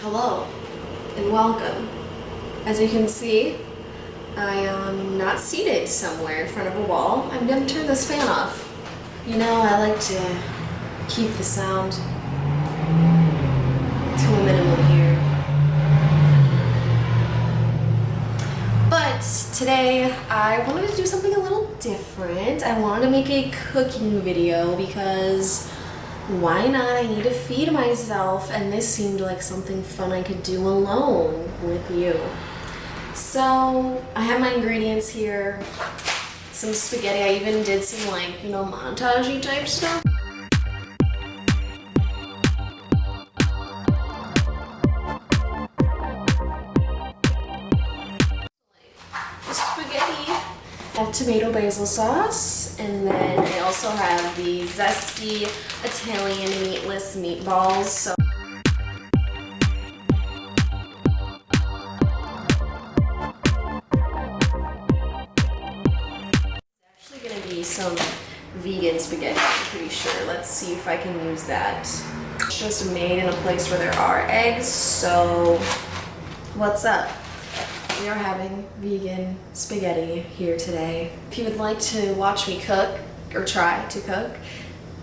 Hello and welcome. As you can see, I am not seated somewhere in front of a wall. I'm gonna turn this fan off. You know, I like to keep the sound to a minimum here. But today I wanted to do something a little different. I wanted to make a cooking video because why not? I need to feed myself, and this seemed like something fun I could do alone with you. So I have my ingredients here, some spaghetti. I even did some montage-y type stuff. Spaghetti. I have tomato basil sauce, and then I also have the zesty Italian meatless meatballs. So it's actually going to be some vegan spaghetti, I'm pretty sure. Let's see if I can use that. It's just made in a place where there are eggs, so what's up? We are having vegan spaghetti here today. If you would like to watch me cook, or try to cook,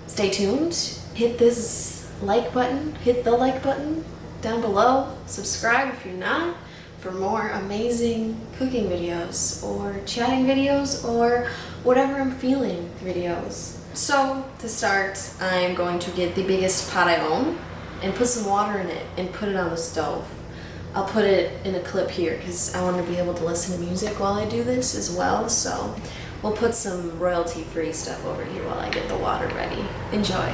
stay tuned. Hit this like button, hit the like button down below. Subscribe if you're not, for more amazing cooking videos, or chatting videos, or whatever I'm feeling videos. So, to start, I'm going to get the biggest pot I own and put some water in it and put it on the stove. I'll put it in a clip here because I want to be able to listen to music while I do this as well, so we'll put some royalty-free stuff over here while I get the water ready. Enjoy.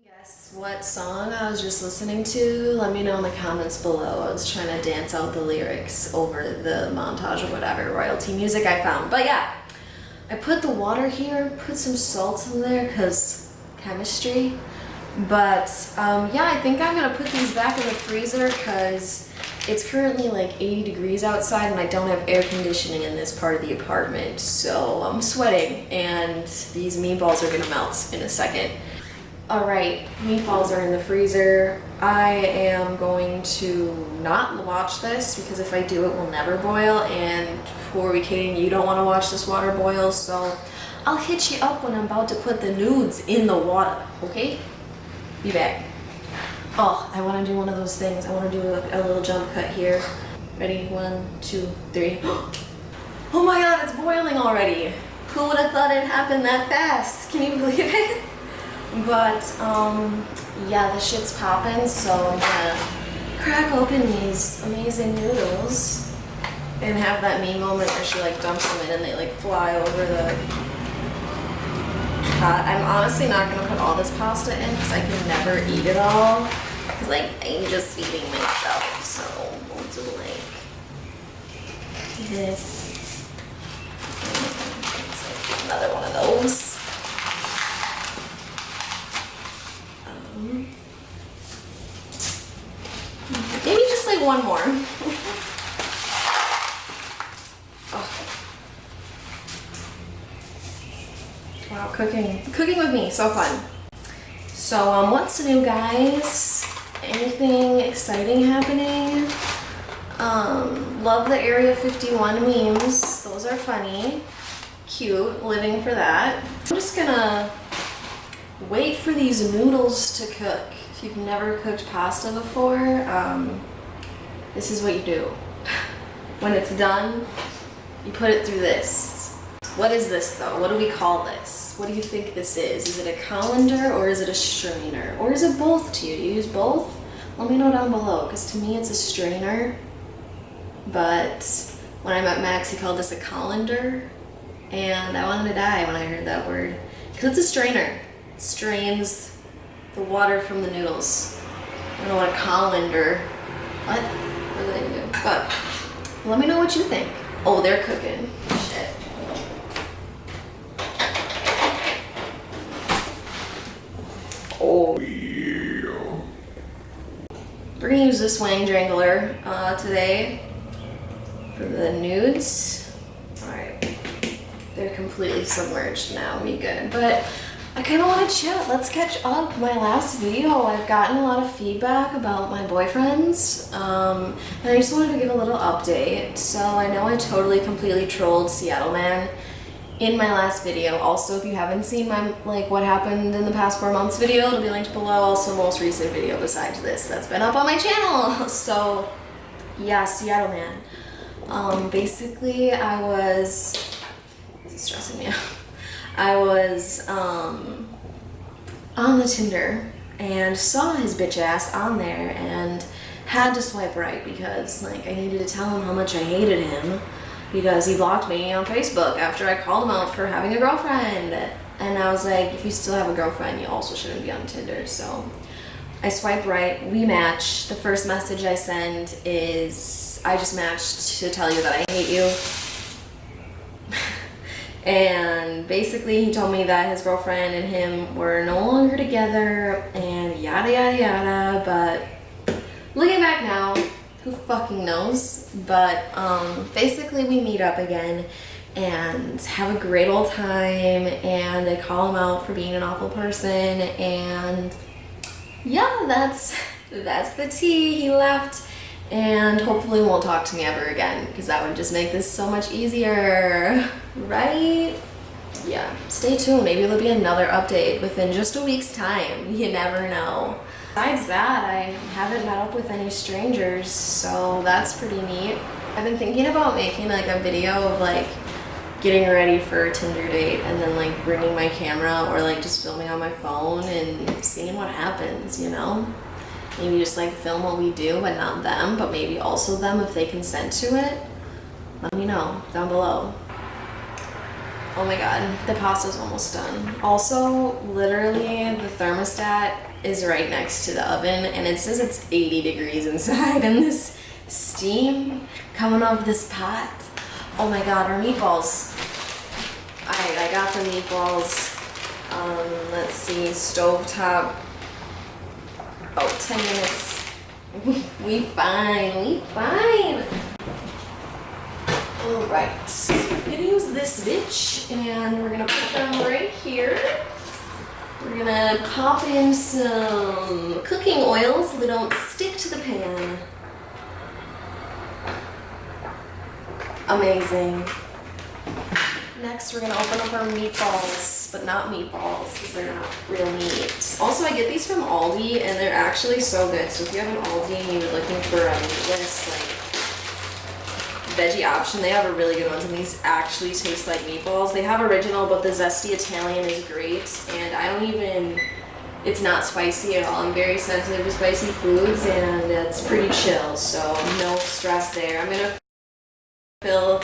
Guess what song I was just listening to? Let me know in the comments below. I was trying to dance out the lyrics over the montage or whatever royalty music I found. But yeah, I put the water here, put some salt in there because chemistry. But yeah, I think I'm gonna put these back in the freezer because it's currently like 80 degrees outside and I don't have air conditioning in this part of the apartment. So I'm sweating and these meatballs are gonna melt in a second. Alright, meatballs are in the freezer. I am going to not watch this because if I do it will never boil, and who are we kidding, you don't want to watch this water boil, so I'll hit you up when I'm about to put the nudes in the water, okay? Be back. Oh, I want to do one of those things. I want to do a little jump cut here. Ready? 1, 2, 3. Oh my god, it's boiling already. Who would have thought it happened that fast? Can you believe it? But, yeah, the shit's popping, so I'm gonna crack open these amazing noodles and have that me moment where she like dumps them in and they like fly over the pot. I'm honestly not gonna put all this pasta in because I can never eat it all. Because like, I'm just feeding myself, so we'll do like this. It's like another one of those. Maybe just like one more. Oh. Wow, cooking with me, so fun. So what's new, guys? Anything exciting happening? Love the Area 51 memes. Those are funny. Cute, living for that. I'm just gonna wait for these noodles to cook. If you've never cooked pasta before, this is what you do. when it's done, you put it through this. What is this though? What do we call this? What do you think this is? Is it a colander or is it a strainer? Or is it both to you? Do you use both? Let me know down below, because to me it's a strainer. But when I met Max, he called this a colander. And I wanted to die when I heard that word. Because it's a strainer. It strains the water from the noodles. I don't know what a colander. What do they do? But let me know what you think. Oh, they're cooking. Shit. Oh. We're gonna use this wang dangler today for the nudes. Alright. They're completely submerged now. We good. But I kind of want to chat. Let's catch up. My last video, I've gotten a lot of feedback about my boyfriends, and I just wanted to give a little update. So I know I totally completely trolled Seattle Man in my last video. Also, if you haven't seen my what happened in the past 4 months video, it'll be linked below. Also, most recent video besides this that's been up on my channel. So yeah, Seattle Man. Basically, I was... This is stressing me out. I was on the Tinder and saw his bitch ass on there and had to swipe right because I needed to tell him how much I hated him because he blocked me on Facebook after I called him out for having a girlfriend. And I was like, if you still have a girlfriend, you also shouldn't be on Tinder. So I swipe right, we match. The first message I send is, I just matched to tell you that I hate you. And basically he told me that his girlfriend and him were no longer together and yada yada yada, but looking back now, who fucking knows? But basically we meet up again and have a great old time, and I call him out for being an awful person, and yeah, that's the tea. He left and hopefully won't talk to me ever again, because that would just make this so much easier, right? Yeah, stay tuned. Maybe there'll be another update within just a week's time. You never know. Besides that, I haven't met up with any strangers, so that's pretty neat. I've been thinking about making a video of getting ready for a Tinder date and then bringing my camera or just filming on my phone and seeing what happens, you know? Maybe just film what we do, but not them, but maybe also them if they consent to it. Let me know down below. Oh my god, the pasta's almost done. Also, literally, the thermostat is right next to the oven, and it says it's 80 degrees inside, and this steam coming off this pot. Oh my god, our meatballs. Alright, I got the meatballs. Let's see, stovetop. About 10 minutes. We fine. Alright, I'm gonna use this bitch and we're gonna put them right here. We're gonna pop in some cooking oil so they don't stick to the pan. Amazing. Next, we're gonna open up our meatballs, but not meatballs because they're not real meat. Also, I get these from Aldi and they're actually so good. So if you have an Aldi and you're looking for a meatless veggie option, they have a really good one, and these actually taste like meatballs. They have original, but the zesty Italian is great, and it's not spicy at all. I'm very sensitive to spicy foods, and it's pretty chill, so no stress there. I'm gonna fill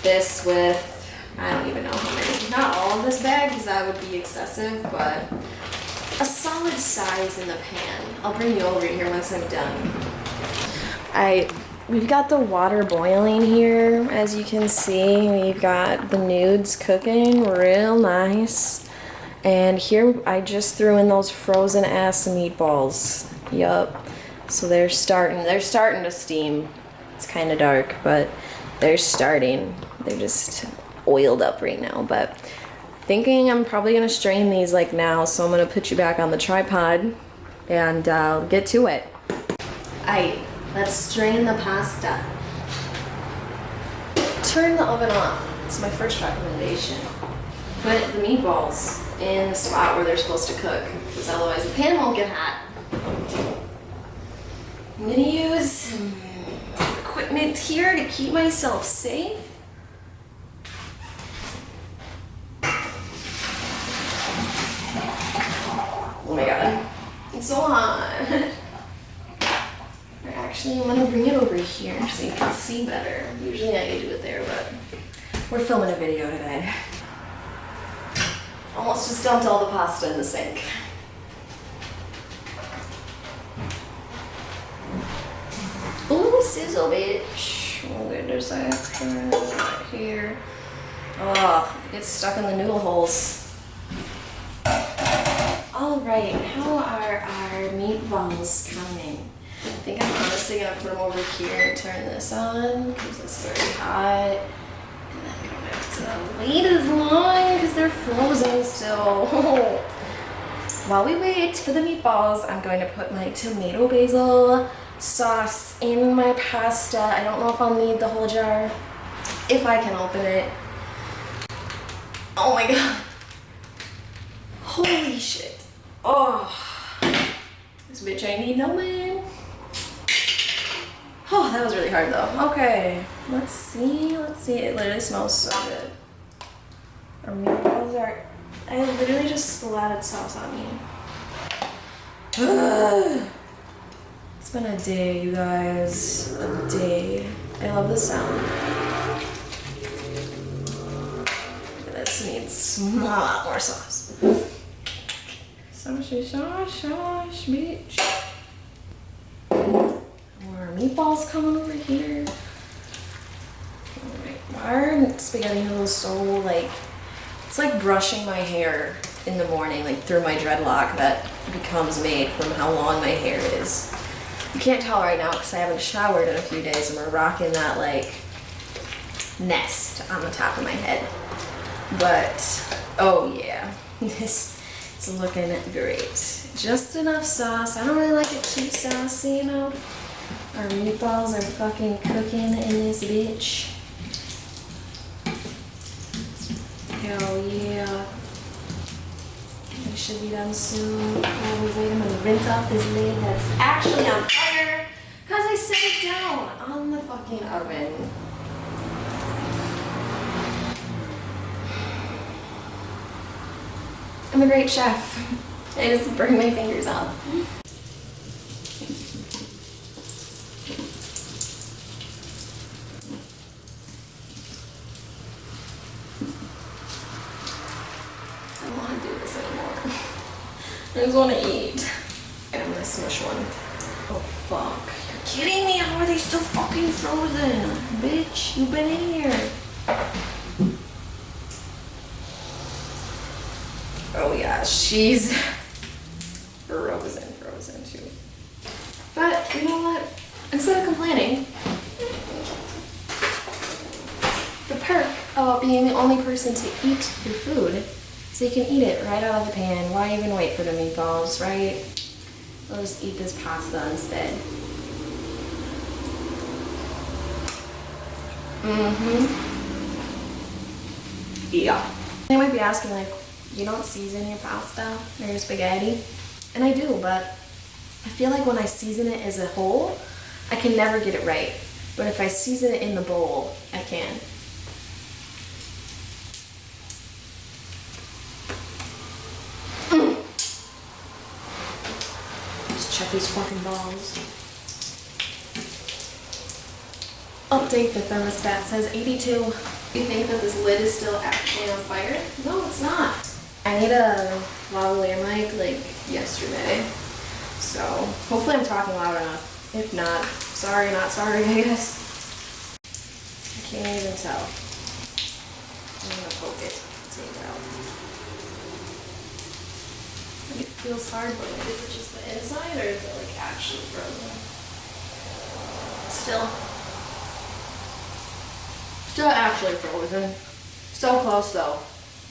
this with, I don't even know how many. Not all of this bag, because that would be excessive, but a solid size in the pan. I'll bring you over here once I'm done. We've got the water boiling here, as you can see. We've got the nudes cooking real nice. And here I just threw in those frozen ass meatballs. Yup. So they're starting to steam. It's kind of dark, but they're starting. They're just oiled up right now, but thinking I'm probably gonna strain these now, so I'm gonna put you back on the tripod and get to it. Let's strain the pasta. Turn the oven off. It's my first recommendation. Put the meatballs in the spot where they're supposed to cook, because otherwise the pan won't get hot. I'm gonna use a quick putting it here to keep myself safe. Oh my god, it's so hot. Actually, I'm gonna bring it over here so you can see better. Usually I do it there, but we're filming a video today. Almost just dumped all the pasta in the sink. Ooh, sizzle, bitch. Oh goodness, I have to turn it right here. Oh, it gets stuck in the noodle holes. Alright, how are our meatballs coming? I think I'm honestly gonna put them over here and turn this on because it's very hot. And then we don't have to wait as long because they're frozen still. While we wait for the meatballs, I'm going to put my tomato basil sauce in my pasta. I don't know if I'll need the whole jar. If I can open it. Oh my god. Holy shit. Oh. This bitch ain't need no man. Oh, that was really hard though. Okay. Let's see. It literally smells so good. Our meatballs are... I literally just splattered sauce on me. Ugh. It's been a day, you guys. A day. I love the sound. This needs a lot more sauce. Sauce, bitch. More meatballs coming over here. Alright, why are spaghetti noodles so like... It's like brushing my hair in the morning, like through my dreadlock that becomes made from how long my hair is. You can't tell right now because I haven't showered in a few days and we're rocking that like nest on the top of my head. But, oh yeah, this is looking great. Just enough sauce. I don't really like it too saucy, you know. Our meatballs are fucking cooking in this bitch. Hell yeah. It should be done soon. Oh, wait, I'm gonna rinse off this lid that's actually on fire because I set it down on the fucking oven. I'm a great chef. I just burn my fingers off. I don't want to do this anymore. I just want to eat. And I'm gonna smush one. Oh fuck. You're kidding me? How are they still fucking frozen? Bitch, you've been in here. Oh yeah, she's frozen too. But you know what? Instead of complaining, the perk about being the only person to eat your food so you can eat it right out of the pan. Why even wait for the meatballs, right? I'll just eat this pasta instead. Yeah. They might be asking like, you don't season your pasta or your spaghetti? And I do, but I feel like when I season it as a whole, I can never get it right. But if I season it in the bowl, I can. Just check these fucking balls. Update, the thermostat says 82. You think that this lid is still actually on fire? No, it's not. I need a lavalier mic like yesterday. So hopefully I'm talking loud enough. If not, sorry, not sorry, I guess. I can't even tell. I'm gonna poke it. Take it out. It feels hard, but is it just the inside or is it like actually frozen? Still actually frozen. So close though.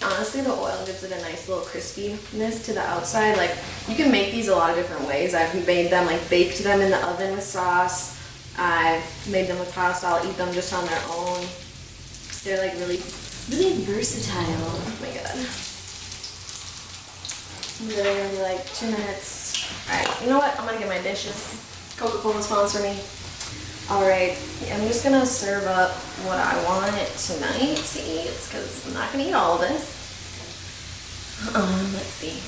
Honestly, the oil gives it a nice little crispiness to the outside. Like, you can make these a lot of different ways. I've made them, like, baked them in the oven with sauce. I've made them with pasta. I'll eat them just on their own. They're, like, really, really versatile. Oh my god. Literally gonna be like 2 minutes. Alright, you know what? I'm gonna get my dishes. Coca-Cola sponsor me. Alright, I'm just gonna serve up what I want tonight to eat because I'm not gonna eat all of this. Let's see.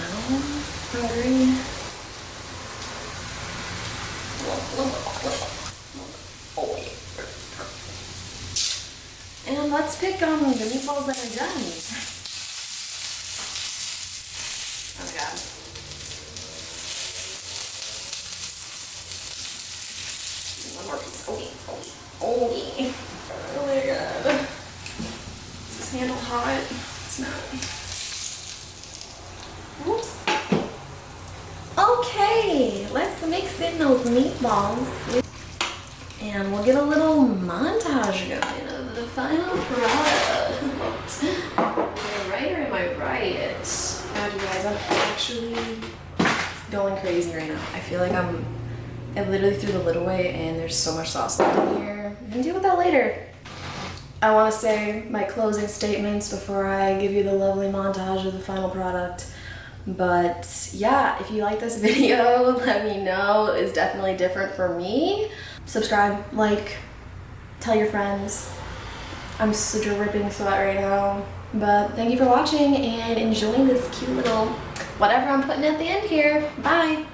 I'm hungry. And let's pick the meatballs that are done. Oh my god. One more piece. Oh my god. Is this handle hot? It's not. Oops. Okay, let's mix in those meatballs. And we'll get a little montage going of the final product. Am I right or am I right? God, you guys, I'm actually going crazy right now. I feel like I literally threw the lid away and there's so much sauce left in here. We can deal with that later. I want to say my closing statements before I give you the lovely montage of the final product. But yeah, if you like this video, let me know. It's definitely different for me. Subscribe, like, tell your friends. I'm such a ripping sweat right now. But thank you for watching and enjoying this cute little whatever I'm putting at the end here. Bye!